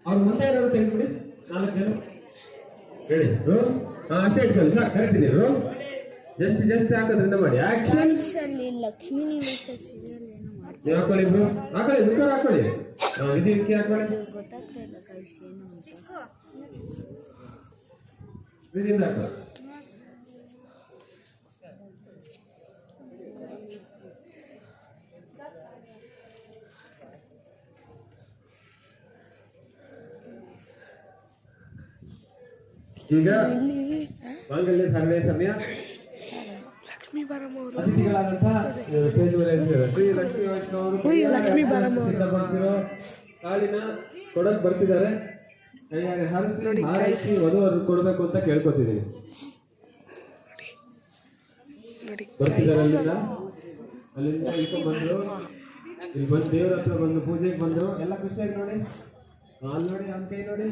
ಅವ್ರು ಮುಂದೆ ಇರೋರು ತೆಗೆದುಬಿಡಿ 4 ಜನ ಹೇಳಿ ಅಷ್ಟೇ ಇಟ್ಕೊಳ್ಳಿ ಸಾಕು ಕರೆಕ್ಟ್ ಇದೆ ಜಸ್ಟ್ ಹಾಕೋದ್ರಿಂದ ಮಾಡಿ ಆಕ್ಷನ್ ಲಕ್ಷ್ಮೀ ನಿವಾಸ ಸೀರಿಯಲ್ ಏನೋ ಮಾಡ್ತಾರೆ ನೀವು ಹಾಕೊಳ್ಳಿ ಇಬ್ರು ಹಾಕೊಳ್ಳಿ ಬೇಕಾದ್ರೆ ಹಾಕೊಳ್ಳಿ ಇದಕ್ಕೆ ಹಾಕೊಳ್ಳಿ ಗೊತ್ತಾಗ್ತಿಲ್ಲ ಗೈಸ್ ಏನು ಅಂತ ಇದರಿಂದ ಹಾಕೊಳ್ಳಿ ಈಗ ಮಾಂಗಲ್ಯ ಧಾರಣೆ ಸಮಯ ಲಕ್ಷ್ಮೀ ಬಾರಮ್ಮ ಅವರು ಅತಿಥಿಗಳಾದಂತಹ ಸ್ಟೇಜ್ ಮೇಲೆ ಶ್ರೀ ಲಕ್ಷ್ಮೀ ವೈಷ್ಣವರು ಲಕ್ಷ್ಮೀ ಬಾರಮ್ಮ ಸಿದ್ಧಪಡಿಸಿರೋ ಕಾಳಿನ ಕೊಡಕ್ ಬರ್ತಿದ್ದಾರೆ ಕೈಯಾರೆ ಹಾರಿಸಿ ವಧುವರು ಕೊಡ್ಬೇಕು ಅಂತ ಕೇಳ್ಕೊತಿದ್ದೀನಿ ಬರ್ತಿದ್ದಾರೆ ಅಲ್ಲಿಂದ ಇಟ್ಕೊಂಡ್ ಬಂದ್ರು ಇಲ್ಲಿ ಬಂದು ದೇವ್ರ ಹತ್ರ ಬಂದು ಪೂಜೆಗೆ ಬಂದ್ರು ಎಲ್ಲ ಖುಷಿಯಾಗಿ ನೋಡಿ ಅಲ್ಲಿ ನೋಡಿ ಅವ್ನ ಕೈ ನೋಡಿ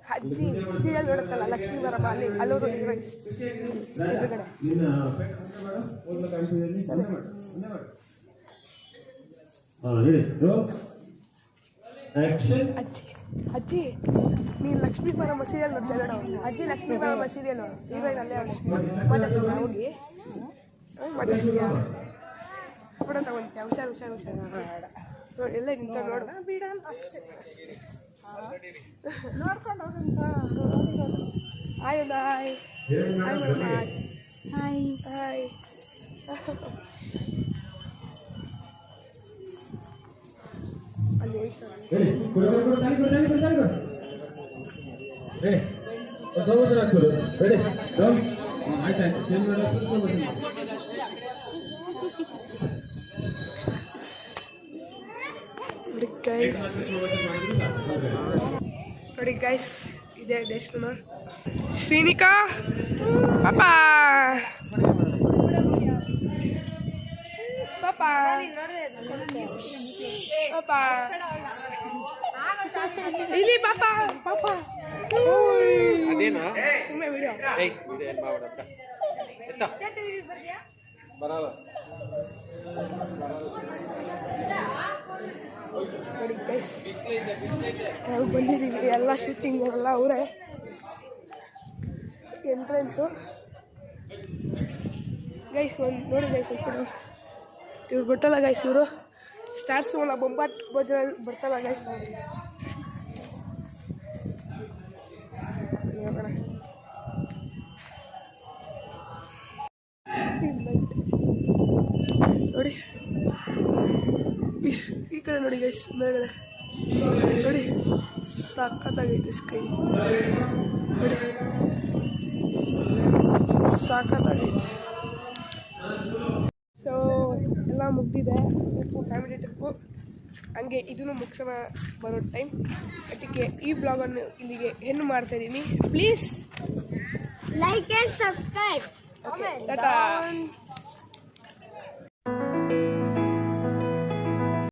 ಅಜ್ಜಿ ಸೀರಿಯಲ್ ನೋಡುತ್ತಲ್ಲ ಲಕ್ಷ್ಮೀ ಬಾರಮ್ಮ ಅಲ್ಲವರು ಅಜ್ಜಿ ಅಜ್ಜಿ ನೀನು ಲಕ್ಷ್ಮೀ ಬಾರಮ್ಮ ಸೀರಿಯಲ್ ನೋಡ್ತಾ ಇದ್ದಾಳೆ ಅಜ್ಜಿ ಲಕ್ಷ್ಮೀ ಬಾರಮ್ಮ ಸೀರಿಯಲ್ ಹೀರೋಯಿನ್ ಅಲ್ಲೇ ಮಾತಾಡ್ತೀನಿ ಹೋಗಿ ಮಾತಾಡ್ತೀಯ ಫೋಟೋ ತಗೊಂತೀಯ ಹುಷಾರು ನೋಡಿ ಎಲ್ಲ ನಿಂತ ನೋಡು ಬೇಡ ಅಷ್ಟೇ ನೋಡ್ಕೊಂಡು ಹೋಗಂತ hi hi hi madam hi hi ಅಲ್ಲಿ ನೋಡಿ ಗೈಸ್ ಇದೇ ದೇಶನ ಶ್ರೀನಿಕಾ ಪಾಪಾ ಪಾಪಾ ಪಾಪಾ ಇಲ್ಲಿ ಪಾಪಾ ಪಾಪಾ ಸುಮ್ಮನೆ ವಿಡಿಯೋ ನೋಡಿ ಗೈಸ್ ನಾವು ಬಂದಿದ್ದೀವಿ ಎಲ್ಲ ಶೂಟಿಂಗ್ ಎಲ್ಲ ಅವರೇ ಎಂಟ್ರೆನ್ಸು ಗೈಸ್ ಒಂದು ನೋಡಿ ಗೈಸ್ ಒಂದು ಇವ್ರು ಗೊತ್ತಲ್ಲ ಗೈಸ್ ಇವರು ಸ್ಟಾರ್ಸ್ ಒಳ ಬೊಂಬಾಟ್ ಭೋಜನ ಬರ್ತಲ್ಲ ಗೈಸ್ ನೋಡಿ ಈ ಕಡೆ ನೋಡಿ ಗೈಸ್ ಮೇಲ್ಗಡೆ ನೋಡಿ ಸಖತ್ತಾಗೈತೆ ಸ್ಕೈ ನೋಡಿ ಸಖತ್ತಾಗೈತೆ ಸೊ ಎಲ್ಲ ಮುಗ್ದಿದೆ ಫ್ಯಾಮಿಲಿ ಟ್ರಿಪ್ಪು ಹಂಗೆ ಇದನ್ನು ಮುಗಿಸೋಣ ಬರೋ ಟೈಮ್ ಅದಕ್ಕೆ ಈ ಬ್ಲಾಗನ್ನು ಇಲ್ಲಿಗೆ ಹೆಣ್ಣು ಮಾಡ್ತಾಯಿದ್ದೀನಿ please like and subscribe Tata